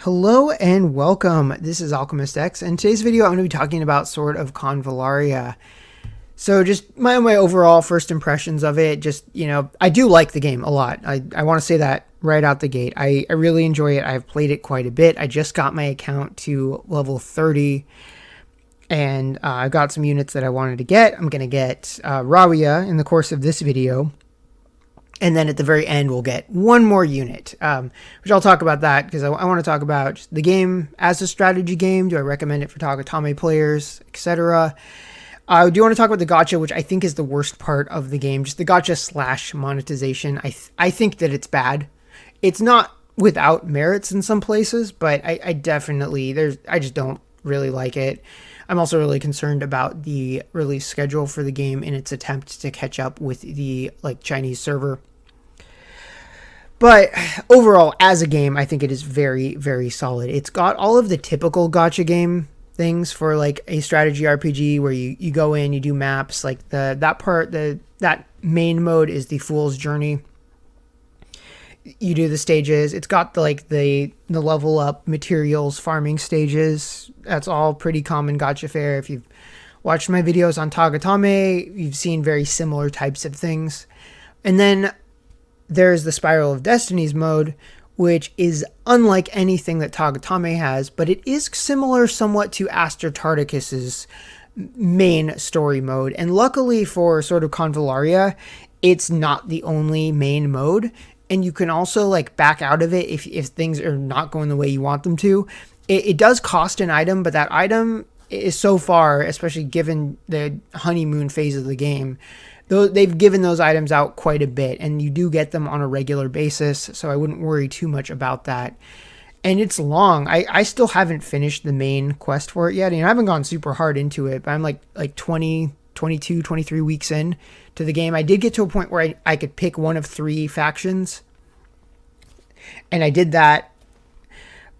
Hello and welcome. This is AlchemistExe, and today's video I'm going to be talking about Sword of Convallaria. So just my overall first impressions of it, I do like the game a lot. I want to say that right out the gate. I really enjoy it. I've played it quite a bit. I just got my account to level 30, and I've got some units that I wanted to get. I'm going to get Rawia in the course of this video. And then at the very end, we'll get one more unit, which I'll talk about that because I want to talk about just the game as a strategy game. Do I recommend it for Tagatame players, etc.? I do want to talk about the gacha, which I think is the worst part of the game. Just the gacha / monetization. I think that it's bad. It's not without merits in some places, but I just don't really like it. I'm also really concerned about the release schedule for the game in its attempt to catch up with the Chinese server. But overall, as a game, I think it is very, very solid. It's got all of the typical gacha game things for a strategy RPG where you go in, you do maps. That main mode is the Fool's Journey. You do the stages. It's got the level up materials farming stages. That's all pretty common gacha fare. If you've watched my videos on Tagatame, you've seen very similar types of things. And then there's the Spiral of Destinies mode, which is unlike anything that Tagatame has, but it is similar somewhat to Aster Tarticus's main story mode. And luckily for Sword of Convallaria, it's not the only main mode. And you can also back out of it if things are not going the way you want them to. It does cost an item, but that item is so far, especially given the honeymoon phase of the game, they've given those items out quite a bit, and you do get them on a regular basis, so I wouldn't worry too much about that. And it's long. I still haven't finished the main quest for it yet. I haven't gone super hard into it, but I'm like 20, 22, 23 weeks in to the game. I did get to a point where I could pick one of 3 factions, and I did that.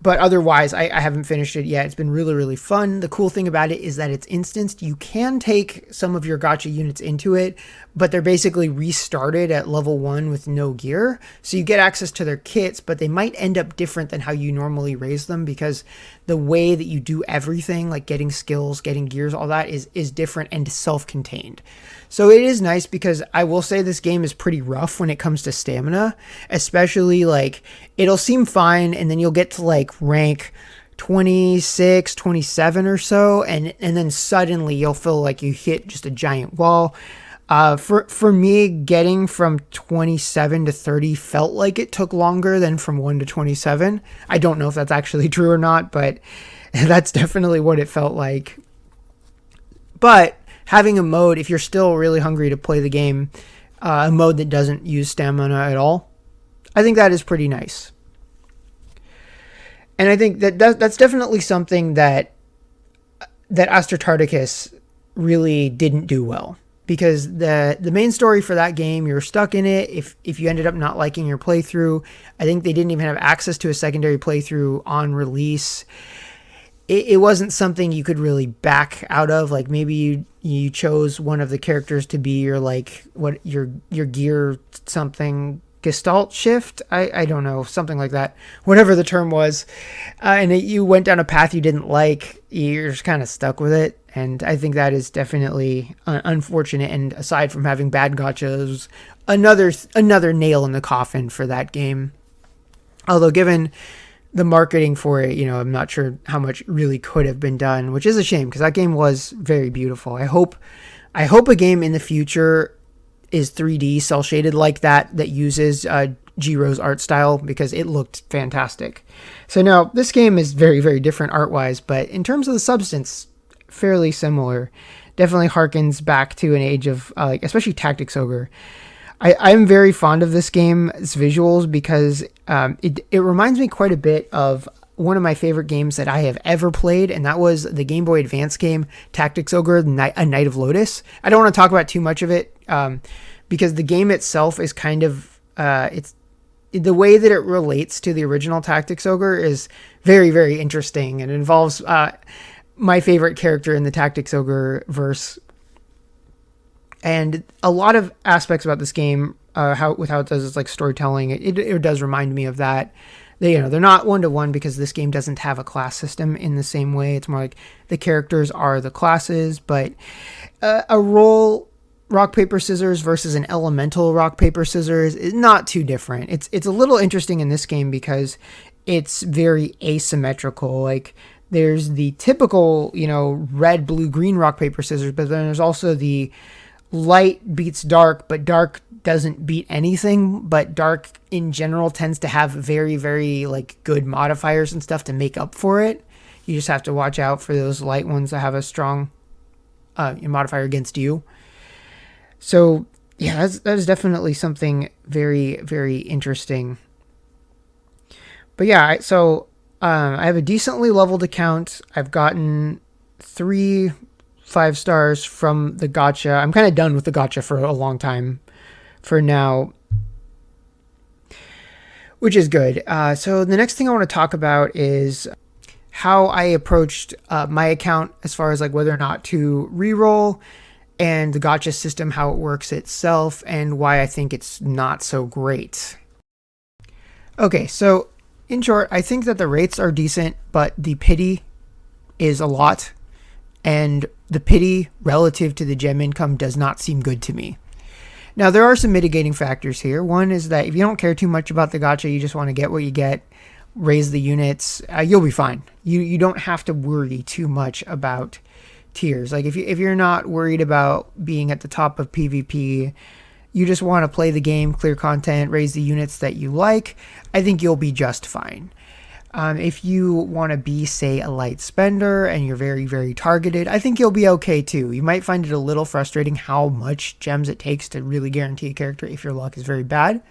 But otherwise, I haven't finished it yet. It's been really, really fun. The cool thing about it is that it's instanced. You can take some of your gacha units into it, but they're basically restarted at level 1 with no gear. So you get access to their kits, but they might end up different than how you normally raise them because the way that you do everything, like getting skills, getting gears, all that is different and self-contained. So it is nice because I will say this game is pretty rough when it comes to stamina, especially it'll seem fine and then you'll get to rank 26, 27 or so, and then suddenly you'll feel like you hit just a giant wall. For me, getting from 27 to 30 felt like it took longer than from 1 to 27. I don't know if that's actually true or not, but that's definitely what it felt like. But having a mode, if you're still really hungry to play the game, a mode that doesn't use stamina at all, I think that is pretty nice. And I think that's definitely something that Aster Tarticus really didn't do well. Because the main story for that game, you're stuck in it. If you ended up not liking your playthrough, I think they didn't even have access to a secondary playthrough on release. It wasn't something you could really back out of. Maybe you chose one of the characters to be your gear something gestalt shift. I don't know, something like that, whatever the term was. And you went down a path you didn't like. You're just kind of stuck with it. And I think that is definitely unfortunate. And aside from having bad gachas, another nail in the coffin for that game. Although given the marketing for it, I'm not sure how much really could have been done, which is a shame because that game was very beautiful. I hope a game in the future is 3D cel shaded like that uses Jiro's art style because it looked fantastic. So now this game is very, very different art wise, but in terms of the substance, fairly similar. Definitely harkens back to an age of especially Tactics Ogre. I'm very fond of this game's visuals because it reminds me quite a bit of one of my favorite games that I have ever played, and that was the Game Boy Advance game Tactics Ogre: A Night of Lotus. I don't want to talk about too much of it because the game itself is kind of it's the way that it relates to the original Tactics Ogre is very, very interesting, and it involves my favorite character in the Tactics Ogre verse. And a lot of aspects about this game, how it does its storytelling, it does remind me of that. they're not 1-to-1 because this game doesn't have a class system in the same way. It's more like the characters are the classes, but a roll rock paper scissors versus an elemental rock paper scissors is not too different. It's a little interesting in this game because it's very asymmetrical. Like there's the typical, red, blue, green rock paper scissors, but then there's also the light beats dark, but dark doesn't beat anything, but dark in general tends to have very, very like good modifiers and stuff to make up for it. You just have to watch out for those light ones that have a strong modifier against you. So yeah, that is definitely something very, very interesting. But yeah, so I have a decently leveled account. I've gotten 3 5 stars from the gacha. I'm kind of done with the gacha for a long time for now, which is good. So the next thing I want to talk about is how I approached my account as far as like whether or not to reroll, and the gacha system, how it works itself, and why I think it's not so great. Okay, so in short, I think that the rates are decent, but the pity is a lot, and the pity relative to the gem income does not seem good to me. Now, there are some mitigating factors here. One is that if you don't care too much about the gacha, you just want to get what you get, raise the units, you'll be fine. You don't have to worry too much about tiers. Like if you're not worried about being at the top of PvP, you just want to play the game, clear content, raise the units that you like, I think you'll be just fine. If you want to be, say, a light spender and you're very, very targeted, I think you'll be okay too. You might find it a little frustrating how much gems it takes to really guarantee a character if your luck is very bad,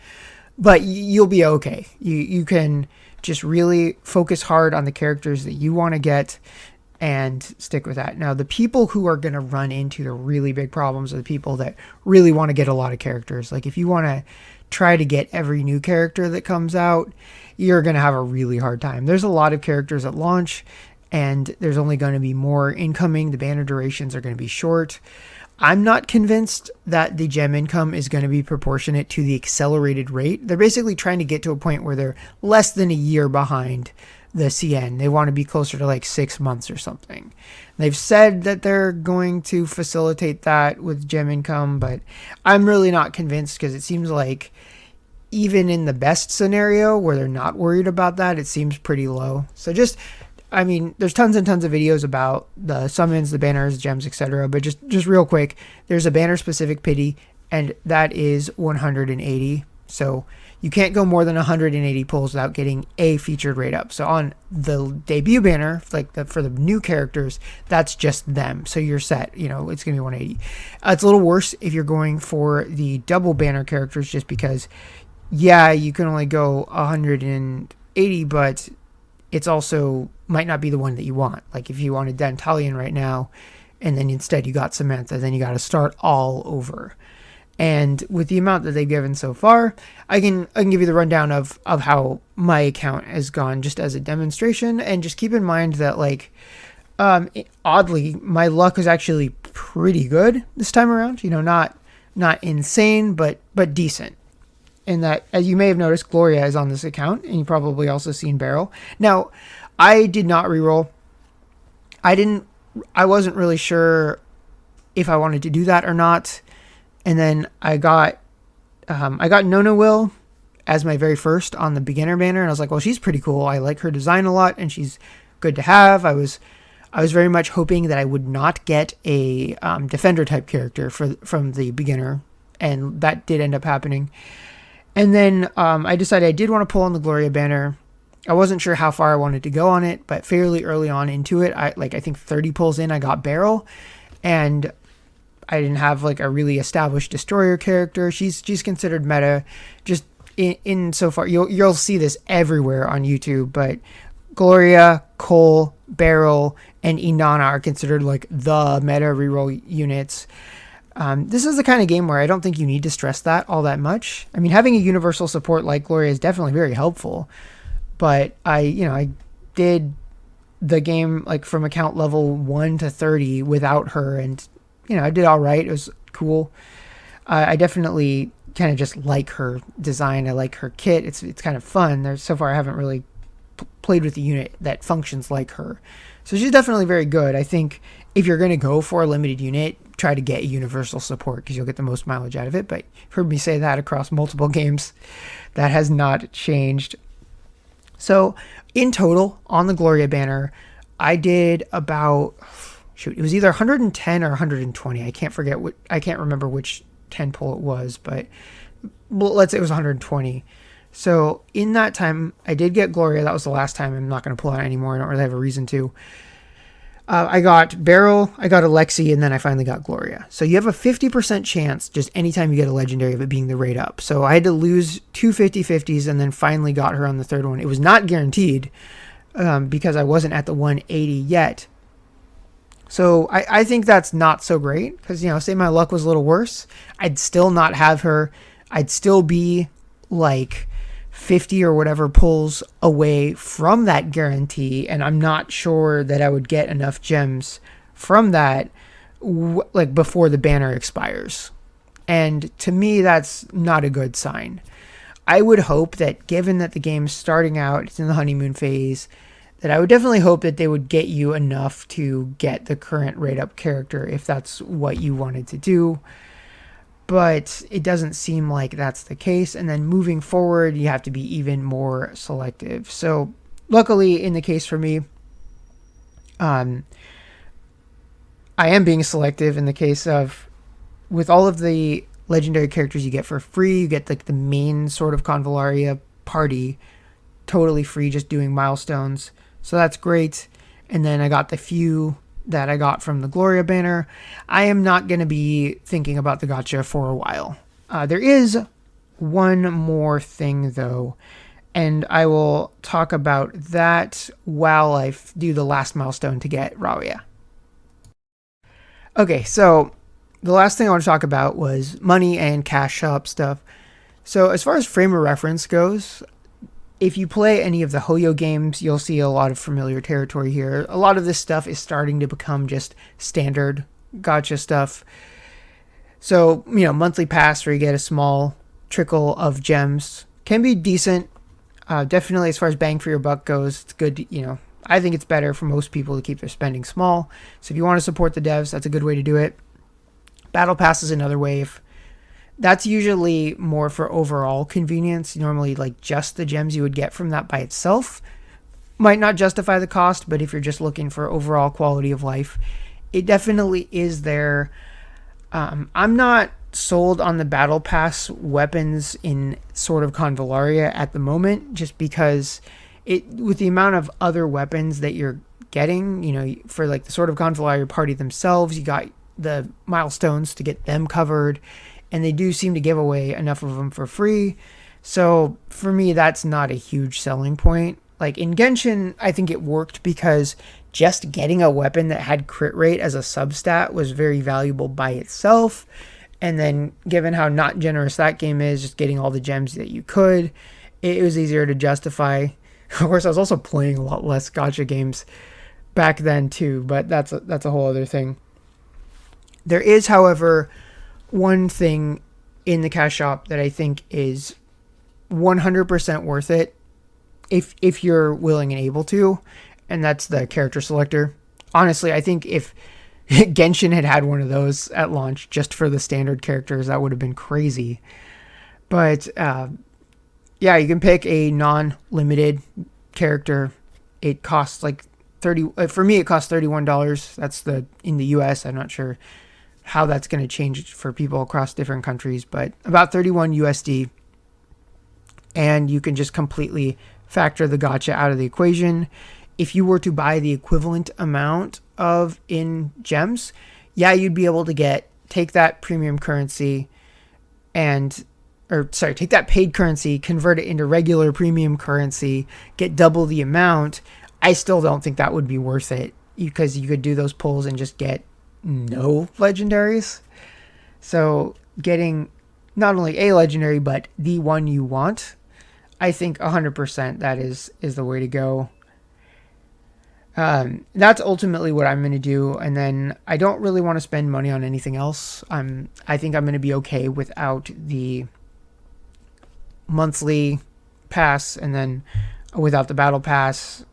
but you'll be okay. You can just really focus hard on the characters that you want to get and stick with that. Now, the people who are going to run into the really big problems are the people that really want to get a lot of characters. Like if you want to try to get every new character that comes out, you're going to have a really hard time. There's a lot of characters at launch, and there's only going to be more incoming. The banner durations are going to be short. I'm not convinced that the gem income is going to be proportionate to the accelerated rate. They're basically trying to get to a point where they're less than a year behind the CN. They want to be closer to like 6 months or something. They've said that they're going to facilitate that with gem income, but I'm really not convinced because it seems like even in the best scenario where they're not worried about that, it seems pretty low. So there's tons and tons of videos about the summons, the banners, gems, etc. But just real quick, there's a banner specific pity, and that is 180. So you can't go more than 180 pulls without getting a featured rate up. So on the debut banner, for the new characters, that's just them. So you're set. It's going to be 180. It's a little worse if you're going for the double banner characters, just because, yeah, you can only go 180, but it's also might not be the one that you want. Like if you wanted Dantalion right now, and then instead you got Samantha, then you got to start all over. And with the amount that they've given so far, I can give you the rundown of how my account has gone just as a demonstration. And just keep in mind that oddly, my luck was actually pretty good this time around. Not insane, but decent. And that, as you may have noticed, Gloria is on this account, and you probably also seen Beryl. Now, I did not reroll. I wasn't really sure if I wanted to do that or not. And then I got Nona Will as my very first on the beginner banner, and I was like, well, she's pretty cool. I like her design a lot, and she's good to have. I was very much hoping that I would not get a defender type character from the beginner, and that did end up happening. And then I decided I did want to pull on the Gloria banner. I wasn't sure how far I wanted to go on it, but fairly early on into it, I think 30 pulls in, I got Beryl, and I didn't have a really established destroyer character. She's considered meta, just in so far. You'll see this everywhere on YouTube, but Gloria, Cole, Beryl, and Inanna are considered the meta reroll units. This is the kind of game where I don't think you need to stress that all that much. I mean, having a universal support like Gloria is definitely very helpful, but I did the game from account level 1 to 30 without her, and I did all right. It was cool. I definitely kind of just like her design. I like her kit. It's kind of fun. So far I haven't really played with a unit that functions like her. So she's definitely very good. I think if you're going to go for a limited unit, try to get universal support because you'll get the most mileage out of it. But you've heard me say that across multiple games. That has not changed. So in total, on the Gloria banner, I did about, it was either 110 or 120. I can't remember which 10 pull it was, but let's say it was 120. So in that time, I did get Gloria. That was the last time. I'm not going to pull out anymore. I don't really have a reason to. I got Beryl, I got Alexi, and then I finally got Gloria. So you have a 50% chance just anytime you get a legendary of it being the rate up. So I had to lose two 50/50s and then finally got her on the third one. It was not guaranteed because I wasn't at the 180 yet. So I think that's not so great because, say my luck was a little worse, I'd still not have her. I'd still be like 50 or whatever pulls away from that guarantee, and I'm not sure that I would get enough gems from that like before the banner expires. And to me, that's not a good sign. I would hope that, given that the game's starting out, it's in the honeymoon phase, that I would definitely hope that they would get you enough to get the current rate up character if that's what you wanted to do. But it doesn't seem like that's the case. And then moving forward, you have to be even more selective. So luckily, in the case for me, I am being selective in the case of, with all of the legendary characters you get for free, you get like the main sort of Convallaria party totally free, just doing milestones. So that's great. And then I got the few that I got from the Gloria banner. I am not going to be thinking about the gacha for a while. There is one more thing though, and I will talk about that while I do the last milestone to get Rawia. Okay, so the last thing I want to talk about was money and cash shop stuff. So as far as frame of reference goes, if you play any of the Hoyo games, you'll see a lot of familiar territory here. A lot of this stuff is starting to become just standard gacha stuff. So, monthly pass where you get a small trickle of gems can be decent. Definitely as far as bang for your buck goes, it's good. I think it's better for most people to keep their spending small. So if you want to support the devs, that's a good way to do it. Battle pass is another way. That's usually more for overall convenience. Normally, like, just the gems you would get from that by itself might not justify the cost, but if you're just looking for overall quality of life, it definitely is there. I'm not sold on the battle pass weapons in sort of Convallaria at the moment, just because with the amount of other weapons that you're getting, for like the sort of Convallaria party themselves, you got the milestones to get them covered, and they do seem to give away enough of them for free. So for me, that's not a huge selling point. Like in Genshin, I think it worked because just getting a weapon that had crit rate as a substat was very valuable by itself. And then given how not generous that game is, just getting all the gems that you could, it was easier to justify. Of course, I was also playing a lot less gacha games back then too, but that's a whole other thing. There is, however, one thing in the cash shop that I think is 100% worth it if you're willing and able to, and that's the character selector. Honestly, I think if Genshin had one of those at launch just for the standard characters, that would have been crazy. But yeah, you can pick a non-limited character. It costs like for me it costs $31. That's in the US. I'm not sure how that's going to change for people across different countries, but about 31 USD. And you can just completely factor the gacha out of the equation. If you were to buy the equivalent amount of in gems, yeah, you'd be able to take that premium currency take that paid currency, convert it into regular premium currency, get double the amount. I still don't think that would be worth it because you could do those pulls and just get no legendaries. So getting not only a legendary but the one you want, I think 100% that is the way to go. That's ultimately what I'm going to do, and then I don't really want to spend money on anything else. I think I'm going to be okay without the monthly pass, and then without the battle pass,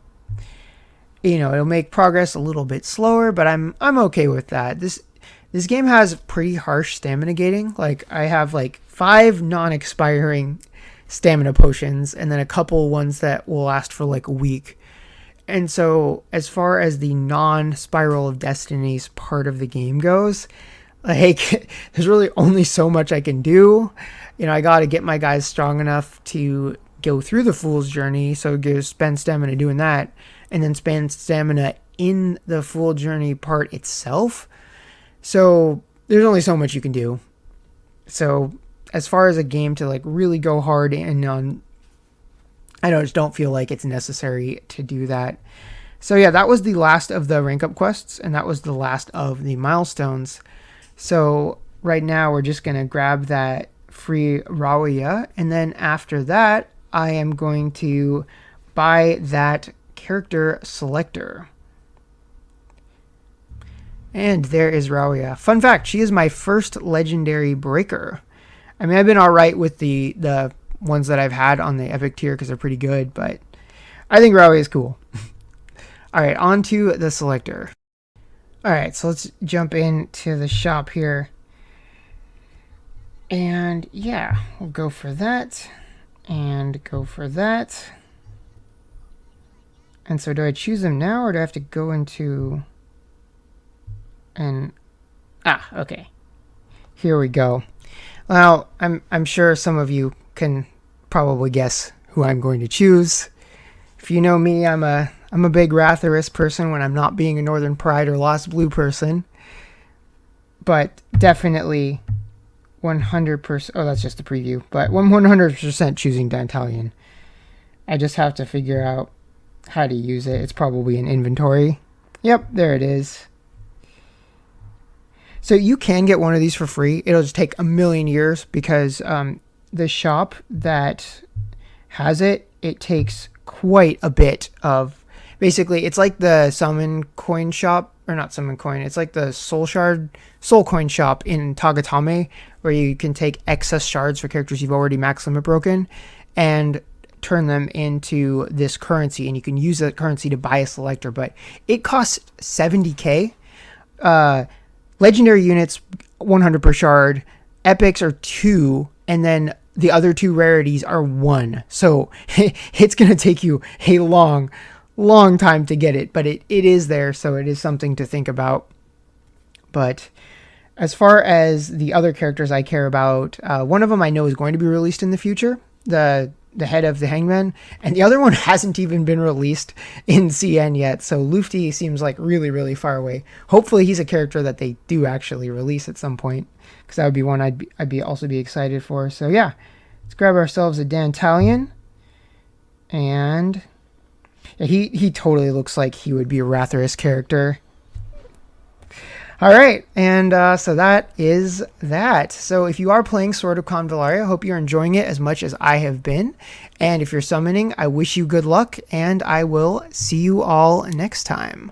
it'll make progress a little bit slower, but I'm okay with that. This game has pretty harsh stamina gating. Like, I have like 5 non-expiring stamina potions, and then a couple ones that will last for like a week. And so as far as the non-Spiral of Destinies part of the game goes, like, there's really only so much I can do. I got to get my guys strong enough to go through the Fool's Journey, so spend stamina doing that, and then spend stamina in the Fool Journey part itself. So there's only so much you can do. So as far as a game to like really go hard and on, I just don't feel like it's necessary to do that. So yeah, that was the last of the rank up quests, and that was the last of the milestones. So right now we're just going to grab that free Rawia, and then after that I am going to buy that character selector. And there is Rawia. Fun fact, she is my first legendary breaker. I mean, I've been alright with the ones that I've had on the epic tier because they're pretty good, but I think Rawia is cool. Alright, on to the selector. Alright, so let's jump into the shop here. And yeah, we'll go for that. And go for that. And so do I choose them now, or do I have to go into... okay. Here we go. Well, I'm sure some of you can probably guess who I'm going to choose. If you know me, I'm a big Rathalos person when I'm not being a Northern Pride or Lost Blue person. But definitely 100%. Oh, that's just a preview. But 100% choosing Dantalion. I just have to figure out how to use it. It's probably in inventory. Yep, there it is. So you can get one of these for free. It'll just take a million years because the shop that has it, it takes quite a bit of... Basically, it's like the summon coin shop, or not summon coin, it's like the soul coin shop in Tagatame, where you can take excess shards for characters you've already max limit broken and turn them into this currency, and you can use that currency to buy a selector, but it costs 70k. Legendary units 100 per shard, epics are 2, and then the other 2 rarities are 1. So it's going to take you a long time to get it, but it is there, so it is something to think about. But as far as the other characters I care about, one of them I know is going to be released in the future, the head of the Hangman, and the other one hasn't even been released in CN yet, so Lufty seems like really far away. Hopefully he's a character that they do actually release at some point, because that would be one I'd also be excited for. So yeah, let's grab ourselves a Dantalion, and yeah, he totally looks like he would be a Rathalos character. Alright, and so that is that. So if you are playing Sword of Convallaria, I hope you're enjoying it as much as I have been. And if you're summoning, I wish you good luck, and I will see you all next time.